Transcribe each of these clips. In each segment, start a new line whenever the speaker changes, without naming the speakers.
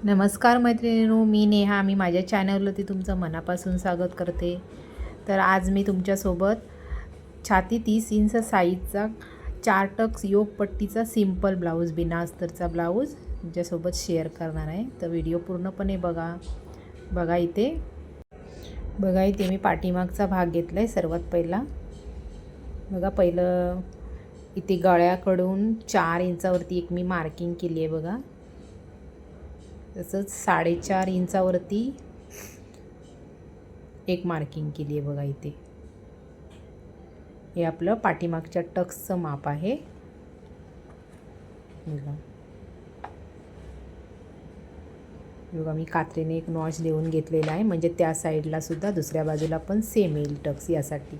नमस्कार मैत्रिणींनो, मी नेहा. मी माझ्या चॅनलवरती तुमचं मनापासून स्वागत करते. तर आज मी तुमच्यासोबत छाती 30 इंच साईजचा 4 टक्स योगपट्टीचा सिंपल ब्लाऊज, बिना अस्तरचा ब्लाऊज तुमच्यासोबत शेअर करणार आहे. तर व्हिडिओ पूर्णपणे बघा. बघा इथे मी पाठीमागचा भाग घेतला आहे. सर्वात पहिला बघा, पहिलं इथे गळ्याकडून 4 इंचावरती एक मी मार्किंग केली आहे बघा. तसंच 4.5 इंचावरती एक मार्किंग केली आहे बघा. इथे हे आपलं पाठीमागच्या टक्सचं माप आहे बघा. मी कात्रीने एक नॉच देऊन घेतलेला आहे, म्हणजे त्या साईडला सुद्धा दुसऱ्या बाजूला पण सेम येईल टक्स यासाठी.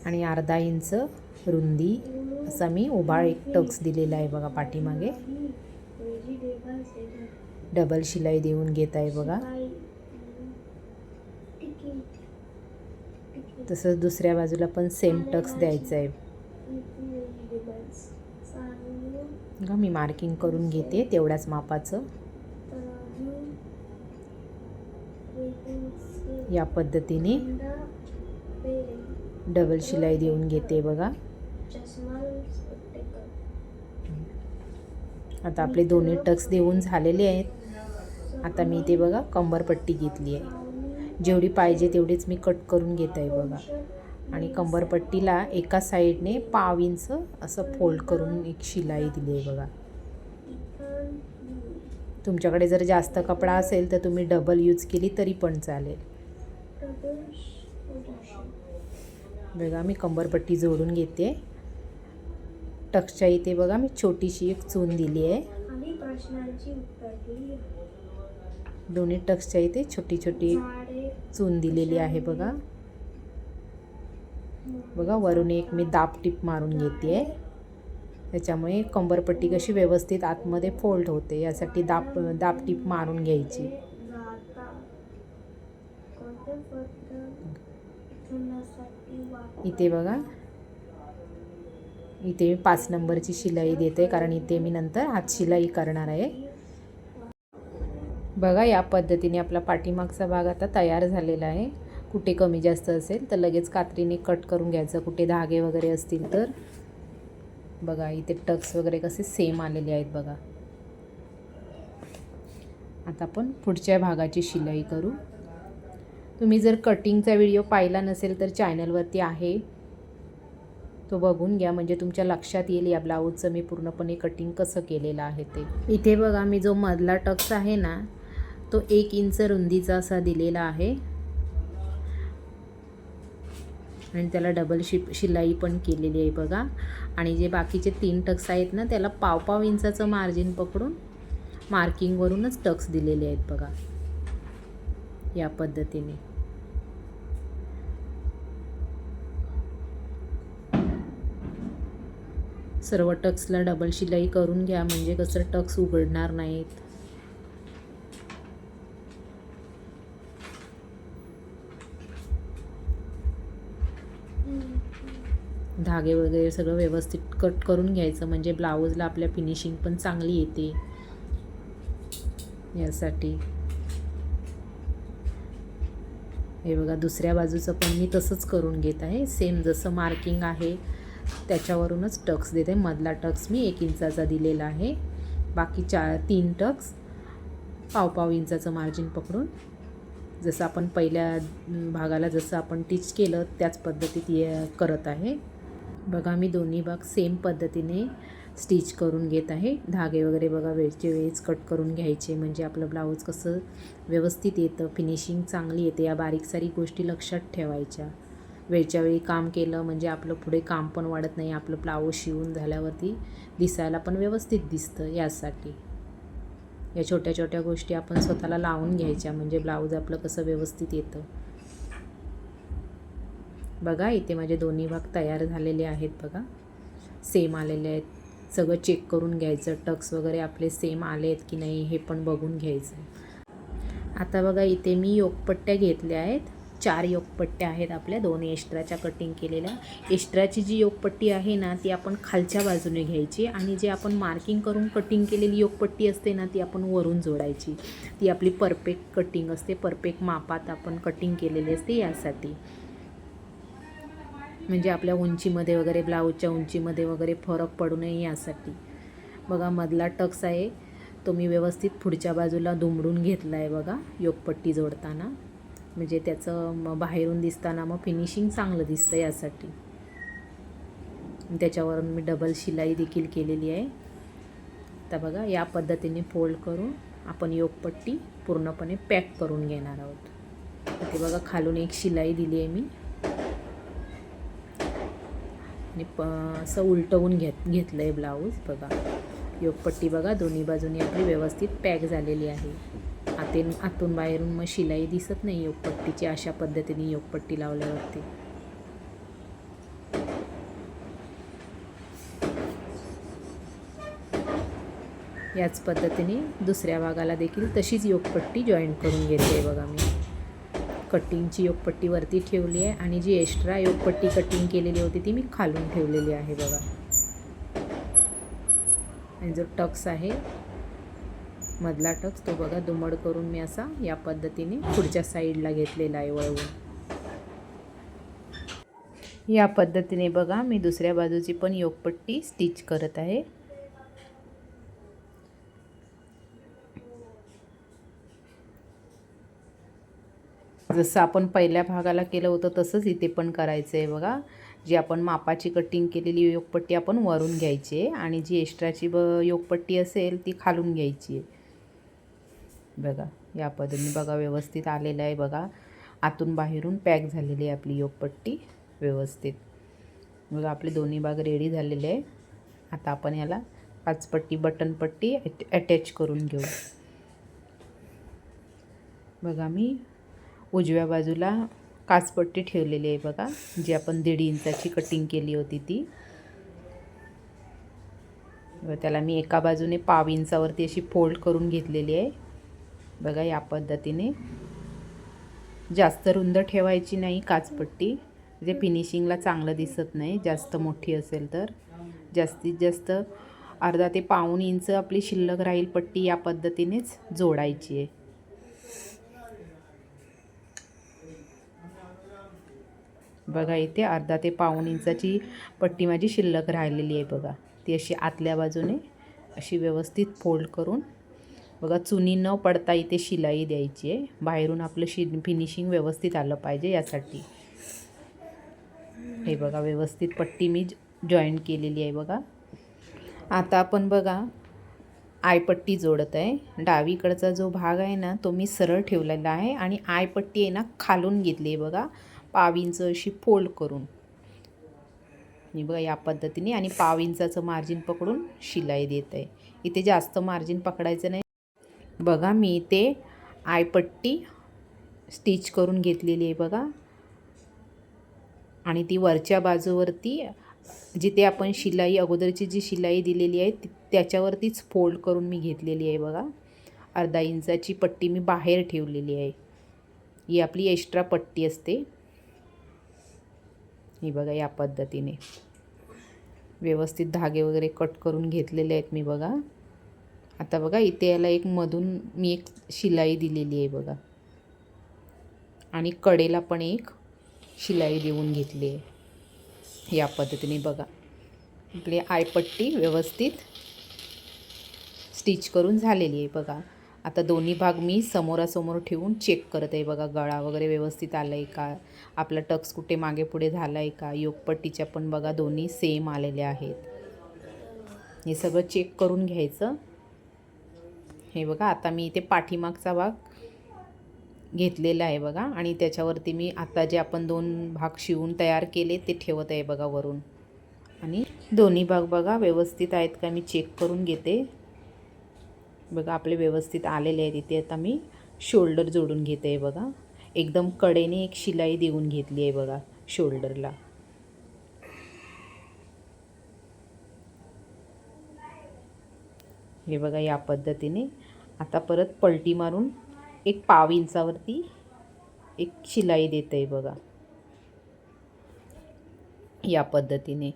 आणि अर्धा इंच रुंदी असा मी उभा एक टक्स दिलेला आहे बघा. पाठीमागे डबल शिलाई देऊन घेत आहे बघा. तसंच दुसऱ्या बाजूला पण सेम टक्स द्यायचं आहे बघा. मी मार्किंग करून घेते तेवढ्याच मापाचं. या पद्धतीने डबल शिलाई देऊन घेते बघा. आता आपले दोन्ही टक्स देऊन झालेले आहेत. आता मी ते बघा कंबरपट्टी घेतली आहे. जेवढी पाहिजे तेवढीच मी कट करून घेत आहे बघा. आणि कंबरपट्टीला एका साईडने पाव इंच असं फोल्ड करून एक शिलाई दिली आहे बघा. तुमच्याकडे जर जास्त कपडा असेल तर तुम्ही डबल यूज केली तरी पण चालेल बघा. मी कंबरपट्टी जोडून घेते. टक्सच्या इथे बघा मी छोटीशी एक चून दिली आहे. दोन्ही टक्सच्या इथे छोटी छोटी चून दिलेली आहे बघा. बघा वरून एक मी दाब टिप मारून घेते आहे. त्याच्यामुळे कंबरपट्टी कशी व्यवस्थित आतमध्ये फोल्ड होते, यासाठी दाब टिप मारून घ्यायची. इथे बघा, इथे 5 नंबरची शिलाई देते, कारण इथे मी नंतर हात शिलाई करणार आहे बघा. या पद्धतीने आपला पाठीमागचा भाग आता तयार झालेला आहे. कुठे कमी जास्त असेल तर लगेच कात्रीने कट करून घ्यायचं, कुठे धागे वगैरे असतील तर. बघा इथे टक्स वगैरे कसे सेम आलेले आहेत बघा. आता आपण पुढच्या भागाची शिलाई करू. तुम्ही जर कटिंगचा व्हिडिओ पाहिला नसेल तर चॅनलवरती आहे, तो बघून घ्या, म्हणजे तुमच्या लक्षात येईल या ब्लाऊजचं मी पूर्णपणे कटिंग कसं केलेलं आहे ते. इथे बघा मी जो मधला टक्स आहे ना, तो 1 इंच रुंदीचा असा दिलेला आहे. आणि त्याला डबल शिलाई पण केलेली आहे बघा. आणि जे बाकीचे 3 टक्स आहेत ना, त्याला पाव इंचाचं मार्जिन पकडून मार्किंगवरूनच टक्स दिलेले आहेत बघा. या पद्धतीने सर्व टक्सला डबल शिलाई करून घ्या, म्हणजे कसं टक्स उघडणार नाहीत. धागे वगैरे सगळं व्यवस्थित कट करून घ्यायचं, म्हणजे ब्लाऊजला आपल्या फिनिशिंग पण चांगली येते यासाठी. हे बघा दुसऱ्या बाजूचं पण मी तसंच करून घेत आहे. सेम जसं मार्किंग आहे त्याच्यावरूनच टक्स देते. मधला टक्स मी 1 इंचाचा दिलेला आहे. बाकी 3 टक्स पाव इंचाचं मार्जिन पकडून, जसं आपण पहिल्या भागाला जसं आपण टिच केलं त्याच पद्धतीत करत आहे बघा. मी दोन्ही भाग सेम पद्धतीने स्टिच करून घेत आहे. धागे वगैरे बघा वेळचे वेळेच कट करून घ्यायचे, म्हणजे आपलं ब्लाऊज कसं व्यवस्थित येतं, फिनिशिंग चांगली येते. या बारीक सारीक गोष्टी लक्षात ठेवायच्या. वेळच्या वेळी काम केलं म्हणजे आपलं पुढे काम पण वाढत नाही, आपलं ब्लाऊज शिवून झाल्यावरती दिसायला पण व्यवस्थित दिसतं. यासाठी या छोट्या छोट्या गोष्टी आपण स्वतःला लावून घ्यायच्या, म्हणजे ब्लाऊज आपलं कसं व्यवस्थित येतं बघा. इथे माझे दोन्ही भाग तयार झालेले आहेत बघा. सेम आलेले आहेत. सगळं चेक करून घ्यायचं, टक्स वगैरे आपले सेम आले आहेत की नाही हे पण बघून घ्यायचं. आता बघा इथे मी योगपट्ट्या घेतल्या आहेत 4 योकपट्ट्या आहेत आपल्या, 2 एक्स्ट्राच्या कटिंग केलेल्या. एक्स्ट्राची जी योकपट्टी आहे ना ती आपण खालच्या बाजूने घ्यायची आणि जे आपण मार्किंग करून कटिंग केलेली योकपट्टी असते ना ती आपण वरून जोडायची. ती आपली परफेक्ट कटिंग असते, परफेक्ट मापात आपण कटिंग केलेली असते यासाठी. म्हणजे आपल्या उंचीमध्ये वगैरे, ब्लाऊजच्या उंचीमध्ये वगैरे फरक पडू नये यासाठी. बघा मधला टक्स आहे तो मी व्यवस्थित पुढच्या बाजूला दुमडून घेतला आहे बघा योकपट्टी जोडताना. म्हणजे त्याचं बाहेरून दिसताना मग फिनिशिंग चांगलं दिसतं यासाठी. त्याच्यावरून मी डबल शिलाई देखील केलेली आहे. आता बघा या पद्धतीने फोल्ड करून आपण योकपट्टी पूर्णपणे पॅक करून घेणार आहोत. ते बघा खालून एक शिलाई दिली आहे मी आणि असं उलटवून घेतलं आहे ब्लाऊज. बघा योकपट्टी बघा दोन्ही बाजूनी आपली व्यवस्थित पॅक झालेली आहे. आतून बाहेरून मग शिलाई दिसत नाही योकपट्टीची. अशा पद्धतीने योकपट्टी लावल्यावरती याच पद्धतीने दुसऱ्या भागाला देखील तशीच योकपट्टी जॉईंट करून घेते बघा. मी कटिंगची योकपट्टी वरती ठेवली आहे आणि जी एक्स्ट्रा योकपट्टी कटिंग केलेली होती ती मी खालून ठेवलेली आहे बघा. आणि जो टक्स आहे मधला टक्स तो बघा दुमड करून मी असा या पद्धतीने पुढच्या साईडला घेतलेला आहे वळवून. या पद्धतीने बघा मी दुसऱ्या बाजूची पण योकपट्टी स्टिच करत आहे. जसं आपण पहिल्या भागाला केलं होतं तसंच इथे पण करायचं आहे बघा. जी आपण मापाची कटिंग केलेली योकपट्टी आपण वरून घ्यायची आहे आणि जी एक्स्ट्राची योकपट्टी असेल ती खालून घ्यायची आहे. बघा या पद्धतीने बघा व्यवस्थित आलेलं आहे बघा. आतून बाहेरून पॅक झालेली आहे आपली योकपट्टी व्यवस्थित. बघा आपले दोन्ही भाग रेडी झालेले आहे. आता आपण याला काचपट्टी बटनपट्टी अटॅच करून घेऊ. बघा मी उजव्या बाजूला काचपट्टी ठेवलेली आहे बघा, जी आपण 1.5 इंचाची कटिंग केली होती ती. त्याला मी एका बाजूने 1/2 इंचावरती अशी फोल्ड करून घेतलेली आहे बघा. या पद्धतीने जास्त रुंद ठेवायची नाही काचपट्टी, म्हणजे फिनिशिंगला चांगलं दिसत नाही जास्त मोठी असेल तर. जास्तीत जास्त अर्धा ते 1.25 इंच आपली शिल्लक राहील पट्टी या पद्धतीनेच जोडायची आहे. बघा इथे अर्धा ते 1.25 इंचाची पट्टी माझी शिल्लक राहिलेली आहे बघा. ती अशी आतल्या बाजूने अशी व्यवस्थित फोल्ड करून बघा चुनी न पडता इथे शिलाई द्यायची आहे. बाहेरून आपलं फिनिशिंग व्यवस्थित आलं पाहिजे यासाठी. हे बघा व्यवस्थित पट्टी मी जॉईंट केलेली आहे बघा. आता आपण बघा आयपट्टी जोडत आहे. डावीकडचा जो भाग आहे ना तो मी सरळ ठेवलेला आहे आणि आयपट्टी आहे ना खालून घेतली आहे बघा 1/2 इंच अशी फोल्ड करून. आणि बघा या पद्धतीने आणि 1/2 इंचाचं मार्जिन पकडून शिलाई देत आहे. इथे जास्त मार्जिन पकडायचं नाही बघा. मी इथे आयपट्टी स्टिच करून घेतलेली आहे बघा आणि ती वरच्या बाजूवरती जिथे आपण शिलाई अगोदरची जी शिलाई दिलेली आहे त्याच्यावरतीच फोल्ड करून मी घेतलेली आहे बघा. अर्धा इंचाची पट्टी मी बाहेर ठेवलेली आहे. ही आपली एक्स्ट्रा पट्टी असते. ही बघा या पद्धतीने व्यवस्थित धागे वगैरे कट करून घेतलेले आहेत मी बघा. आता बघा इथे याला एक मधून मी एक शिलाई दिलेली आहे बघा आणि कडेला पण एक शिलाई देऊन घेतली आहे या पद्धतीने. बघा आपली आयपट्टी व्यवस्थित स्टिच करून झालेली आहे बघा. आता दोन्ही भाग मी समोरासमोर ठेवून चेक करत आहे बघा. गळा वगैरे व्यवस्थित आला आहे का, आपला टक्स कुठे मागे पुढे झाला आहे का, योकपट्टीच्या पण बघा दोन्ही सेम आलेल्या आहेत. हे सगळं चेक करून घ्यायचं. हे बघा आता मी इथे पाठीमागचा भाग घेतलेला आहे बघा आणि त्याच्यावरती मी आता जे आपण 2 भाग शिवून तयार केले ते ठेवत आहे बघा वरून. आणि दोन्ही भाग बघा व्यवस्थित आहेत का मी चेक करून घेते. बघा आपले व्यवस्थित आलेले आहेत. इथे आता मी शोल्डर जोडून घेते आहे बघा. एकदम कडेने एक शिलाई देऊन घेतली आहे बघा शोल्डरला. हे बघा या पद्धतीने. आता परत पलटी मारून एक 1/2 इंचावरती एक शिलाई देते आहे बघा, या पद्धतीने.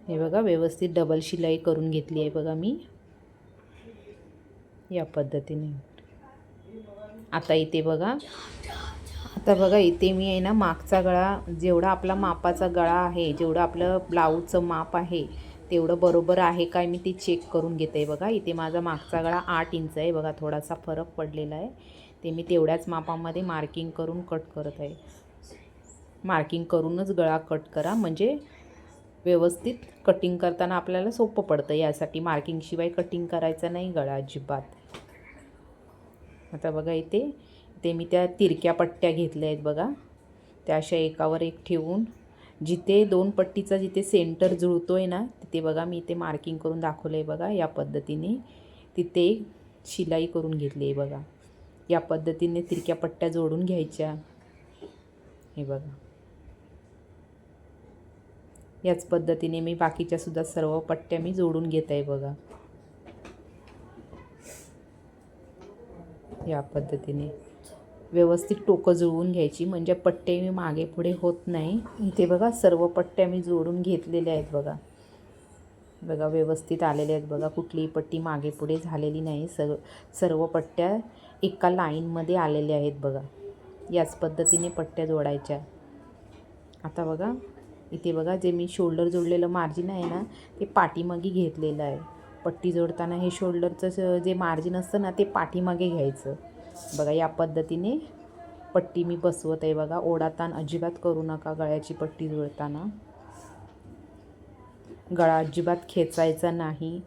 हे बघा व्यवस्थित डबल शिलाई करून घेतली आहे बघा मी, या पद्धतीने. आता इथे बघा, इथे मी आहे ना मागचा गळा, जेवढा आपला मापाचा गळा आहे, जेवढं आपलं ब्लाऊजचं माप आहे तेवढं बरोबर आहे काय मी ते चेक करून घेते आहे बघा. इथे माझा मागचा गळा 8 इंच आहे बघा, थोडासा फरक पडलेला आहे. ते मी तेवढ्याच मापामध्ये मार्किंग करून कट करत आहे. मार्किंग करूनच गळा कट करा, म्हणजे व्यवस्थित कटिंग करताना आपल्याला सोपं पडतं. यासाठी मार्किंगशिवाय कटिंग करायचं नाही गळा अजिबात. आता बघा इथे मी त्या तिरक्या पट्ट्या घेतल्या आहेत बघा, त्या अशा एकावर एक ठेवून जिथे 2 पट्टीचा जिथे सेंटर जुळतो आहे ना, तिथे बघा मी इथे मार्किंग करून दाखवलं आहे बघा. या पद्धतीने तिथे शिलाई करून घेतली आहे बघा. या पद्धतीने तिरक्या पट्ट्या जोडून घ्यायच्या. हे बघा, याच पद्धतीने मी बाकीच्या सुद्धा सर्व पट्ट्या मी जोडून घेत आहे बघा. या पद्धतीने व्यवस्थित टोकं जुळवून घ्यायची, म्हणजे पट्टे मी मागे पुढे होत नाही. इथे बघा सर्व पट्ट्या मी जोडून घेतलेल्या आहेत बघा. बघा व्यवस्थित आलेल्या आहेत बघा, कुठलीही पट्टी मागे पुढे झालेली नाही. सर्व पट्ट्या एका लाईनमध्ये आलेल्या आहेत बघा. याच पद्धतीने पट्ट्या जोडायच्या. आता बघा इथे बघा, जे मी शोल्डर जोडलेलं मार्जिन आहे ना, ते पाठीमागे घेतलेलं आहे. पट्टी जोडताना हे शोल्डरचं जे मार्जिन असतं ना, ते पाठीमागे घ्यायचं बघा. या पद्धतीने पट्टी मी बसवत आहे बघा. ओढाताण अजिबात करू नका गळ्याची पट्टी जोडताना. गळा अजिबात खेचायचा नाही.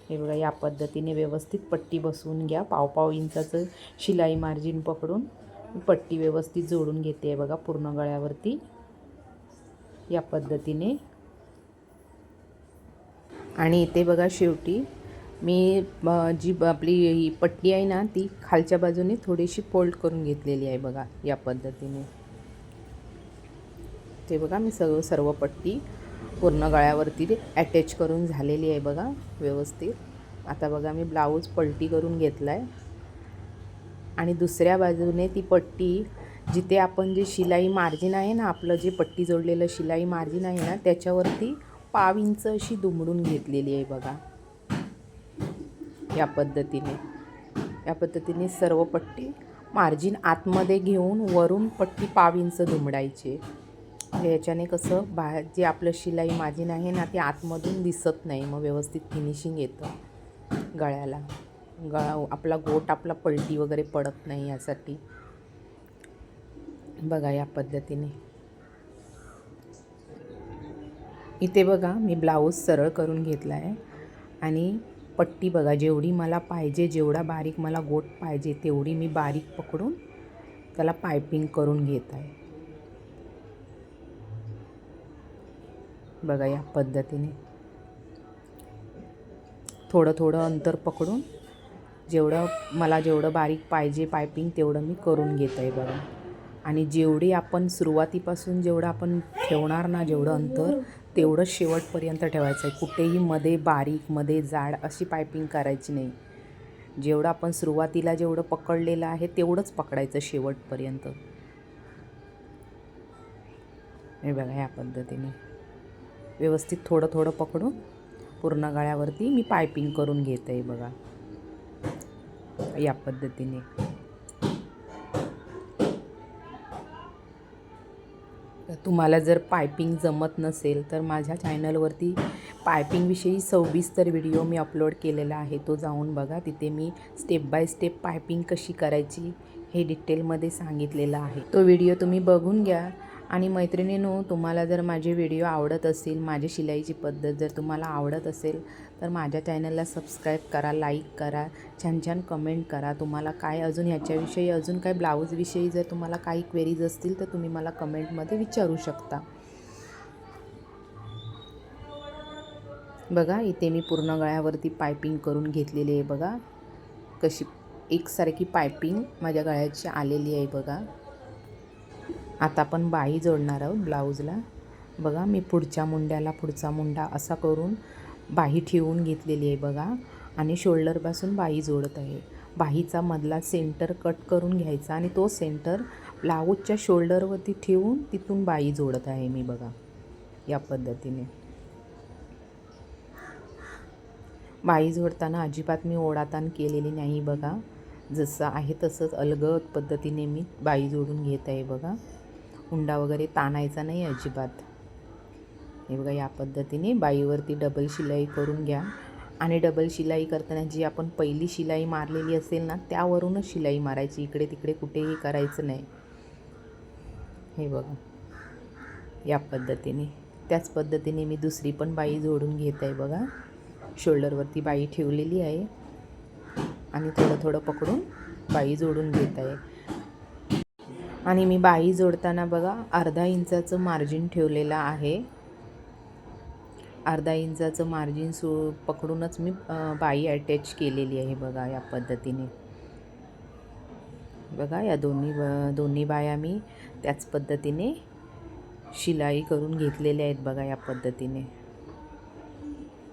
हे बघा, या पद्धतीने व्यवस्थित पट्टी बसवून घ्या. पाव इंचाचं शिलाई मार्जिन पकडून पट्टी व्यवस्थित जोडून घेते आहे बघा पूर्ण गळ्यावरती, या पद्धतीने. आणि इथे बघा शेवटी मी जी आपली ही पट्टी आहे ना, ती खालच्या बाजूने थोडीशी फोल्ड करून घेतलेली आहे बघा, या पद्धतीने. ते बघा मी सर्व पट्टी पूर्ण गळ्यावरती अटॅच करून झालेली आहे बघा व्यवस्थित. आता बघा मी ब्लाऊज पलटी करून घेतला आहे आणि दुसऱ्या बाजूने ती पट्टी जिथे आपण जे शिलाई मार्जिन आहे ना, आपलं जे पट्टी जोडलेलं शिलाई मार्जिन आहे ना, त्याच्यावरती पाव इंच अशी दुमडून घेतलेली आहे बघा. या पद्धतीने सर्व पट्टी मार्जिन आतमध्ये घेऊन वरून पट्टी पाव इंच दुमडायची. याच्याने कसं जे आपलं शिलाई मार्जिन आहे ना, ते आतमधून दिसत नाही, मग व्यवस्थित फिनिशिंग येतं गळ्याला. गळा आपला गोट आपला पलटी वगैरे पडत नाही यासाठी. बघा या पद्धतीने. इथे बघा मी ब्लाऊज सरळ करून घेतला आहे आणि पट्टी बघा जेवढी मला पाहिजे, जेवढा बारीक मला गोट पाहिजे तेवढी मी बारीक पकडून त्याला पायपिंग करून घेत आहे बघा. या पद्धतीने थोडं अंतर पकडून जेवढं बारीक पाहिजे पायपिंग तेवढं मी करून घेत आहे बघा. आणि जेवढी आपण सुरुवातीपासून जेवढं आपण ठेवणार ना, जेवढं अंतर तेवढं शेवटपर्यंत ठेवायचं आहे. कुठेही मध्ये बारीक मध्ये जाड अशी पायपिंग करायची नाही. जेवढं आपण सुरुवातीला जेवढं पकडलेलं आहे तेवढंच पकडायचं शेवटपर्यंत. हे बघा या पद्धतीने व्यवस्थित थोडं पकडून पूर्ण गळ्यावरती मी पायपिंग करून घेत आहे बघा. या पद्धतीने तुम्हाला जर पायपिंग जमत नसेल तर माझ्या चॅनलवरती पायपिंगविषयी सविस्तर व्हिडिओ मी अपलोड केलेला आहे, तो जाऊन बघा. तिथे मी स्टेप बाय स्टेप पायपिंग कशी करायची हे डिटेलमध्ये सांगितलेलं आहे. तो व्हिडिओ तुम्ही बघून घ्या. आणि मैत्रिणींनो, तुम्हाला जर माझे व्हिडिओ आवडत असेल, माझी शिलाईची पद्धत जर तुम्हाला आवडत असेल तर माझ्या चॅनलला सबस्क्राईब करा, लाईक करा, छान कमेंट करा. तुम्हाला काय अजून ह्याच्याविषयी अजून काय ब्लाऊजविषयी जर तुम्हाला काही क्वेरीज असतील तर तुम्ही मला कमेंटमध्ये विचारू शकता. बघा इथे मी पूर्ण गळ्यावरती पायपिंग करून घेतलेली आहे बघा. कशी एकसारखी पायपिंग माझ्या गळ्याची आलेली आहे बघा. आता आपण बाही जोडणार आहोत ब्लाऊजला. बघा मी पुढच्या मुंड्याला पुढचा मुंडा असा करून बाही ठेवून घेतलेली आहे बघा. आणि शोल्डरपासून बाही जोडत आहे. बाहीचा मधला सेंटर कट करून घ्यायचा आणि तो सेंटर ब्लाऊजच्या शोल्डरवरती ठेवून तिथून बाही जोडत आहे मी बघा या पद्धतीने. बाही जोडताना अजिबात मी ओढाताण केलेली नाही बघा. जसं आहे तसंच अलगद पद्धतीने मी बाही जोडून घेत आहे बघा. हुंडा वगैरे ताणायचा नाही अजिबात. हे बघा या पद्धतीने बाहीवरती डबल शिलाई करून घ्या. आणि डबल शिलाई करताना जी आपण पहिली शिलाई मारलेली असेल ना त्यावरूनच शिलाई मारायची, इकडे तिकडे कुठेही करायचं नाही. हे बघा या पद्धतीने. त्याच पद्धतीने मी दुसरी पण बाही जोडून घेत आहे बघा. शोल्डरवरती बाही ठेवलेली आहे आणि थोडं थोडं पकडून बाही जोडून घेत आहे. आणि मी बाही जोडताना बघा अर्धा इंचाचं मार्जिन ठेवलेलं आहे. अर्धा इंचाचं मार्जिन पकडूनच मी बाही अटॅच केलेली आहे बघा या पद्धतीने. बघा या दोन्ही बाया मी त्याच पद्धतीने शिलाई करून घेतलेल्या आहेत बघा या पद्धतीने.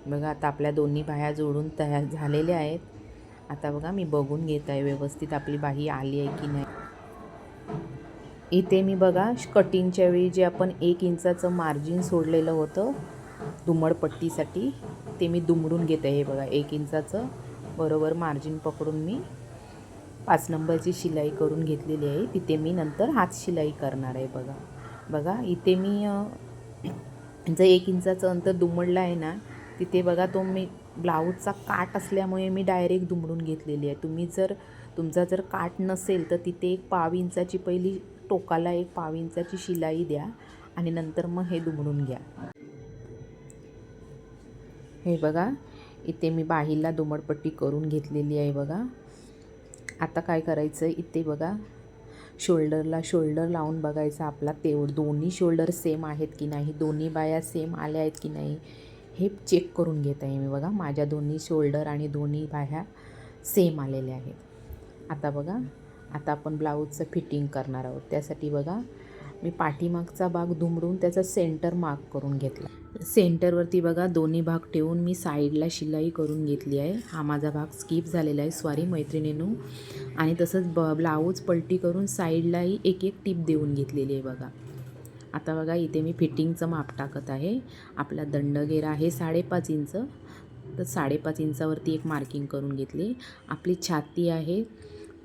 बघा आता आपल्या दोन्ही बाह्या जोडून तयार झालेल्या आहेत. आता बघा मी बघून घेत आहे व्यवस्थित आपली बाही आली आहे की नाही. इथे मी बघा कटिंगच्या वेळी जे आपण 1 इंचाचं मार्जिन सोडलेलं होतं दुमडपट्टीसाठी ते मी दुमडून घेत आहे. बघा 1 इंचाचं बरोबर मार्जिन पकडून मी 5 नंबरची शिलाई करून घेतलेली आहे. तिथे मी नंतर हात शिलाई करणार आहे बघा. बघा इथे मी जर 1 इंचाचं अंतर दुमडलं आहे ना तिथे बघा तो मी ब्लाऊजचा काठ असल्यामुळे मी डायरेक्ट दुमडून घेतलेली आहे. तुमचा जर काठ नसेल तर तिथे 1 पाव इंचाची पहिली टोकाला 1 पाव इंचाची शिलाई द्या आणि नंतर मग हे दुमडून घ्या. हे बघा इथे मी बाहीला दुमडपट्टी करून घेतलेली आहे बघा. आता काय करायचं इथे बघा शोल्डरला शोल्डर लावून बघायचं आपला दोन्ही शोल्डर सेम आहेत की नाही, दोन्ही बाया सेम आल्या आहेत की नाही हे चेक करून घेत आहे मी बघा. माझ्या दोन्ही शोल्डर आणि दोन्ही बाह्या सेम आलेल्या आहेत. आता बघा आता आपण ब्लाऊजचं फिटिंग करणार आहोत. त्यासाठी बघा मी पाठीमागचा भाग दुमडून त्याचा सेंटर मार्क करून घेतला. सेंटरवरती बघा दोन्ही भाग ठेवून मी साईडला शिलाई करून घेतली आहे. हा माझा भाग स्किप झालेला आहे, सॉरी मैत्रिणींनो. आणि तसंच ब्लाऊज पलटी करून साईडलाही एक टीप देऊन घेतलेली आहे बघा. आता बघा इथे मी फिटिंगचं माप टाकत आहे. आपला दंडगेर आहे 5.5 इंच, तर 5.5 इंचावरती एक मार्किंग करून घेतली. आपली छाती आहे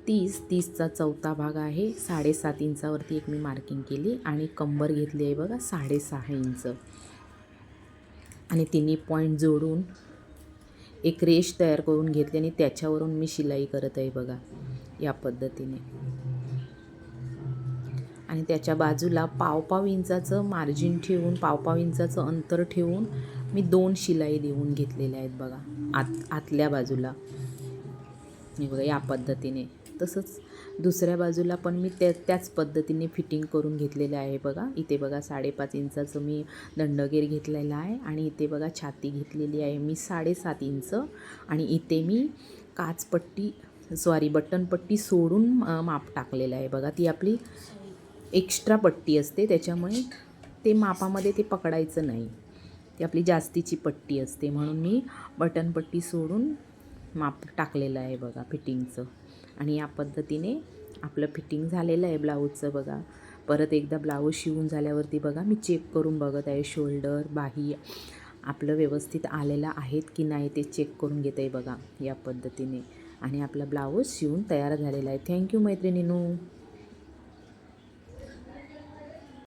30चा चौथा भाग आहे 7.5 इंचावरती एक मी मार्किंग केली. आणि कंबर घेतली आहे बघा 6.5 इंच. आणि तिन्ही पॉईंट जोडून एक रेष तयार करून घेतली आणि त्याच्यावरून मी शिलाई करत आहे बघा या पद्धतीने. आणि त्याच्या बाजूला पाव इंचाचं मार्जिन ठेवून पाव इंचाचं अंतर ठेवून मी 2 शिलाई देऊन घेतलेल्या आहेत बघा आतल्या बाजूला. हे बघा या पद्धतीने. तसंच दुसऱ्या बाजूला पण मी त्याच पद्धतीने फिटिंग करून घेतलेलं आहे बघा. इथे बघा 5.5 इंचाचं मी दंडगेर घेतलेला आहे आणि इथे बघा छाती घेतलेली आहे मी 7.5 इंच. आणि इथे मी बटनपट्टी सोडून माप टाकलेलं आहे बघा. ती आपली एक्स्ट्रा पट्टी असते त्याच्यामुळे ते मापामध्ये ते पकडायचं नाही, ती आपली जास्तीची पट्टी असते म्हणून मी बटनपट्टी सोडून माप टाकलेलं आहे बघा फिटिंगचं. आणि या पद्धतीने आपलं फिटिंग झालेलं आहे ब्लाऊजचं बघा. परत एकदा ब्लाऊज शिवून झाल्यावरती बघा मी चेक करून बघत आहे शोल्डर बाही आपलं व्यवस्थित आलेलं आहेत की नाही ते चेक करून घेत आहे बघा या पद्धतीने. आणि आपला ब्लाऊज शिवून तयार झालेला आहे. थँक्यू मैत्रिणींनो.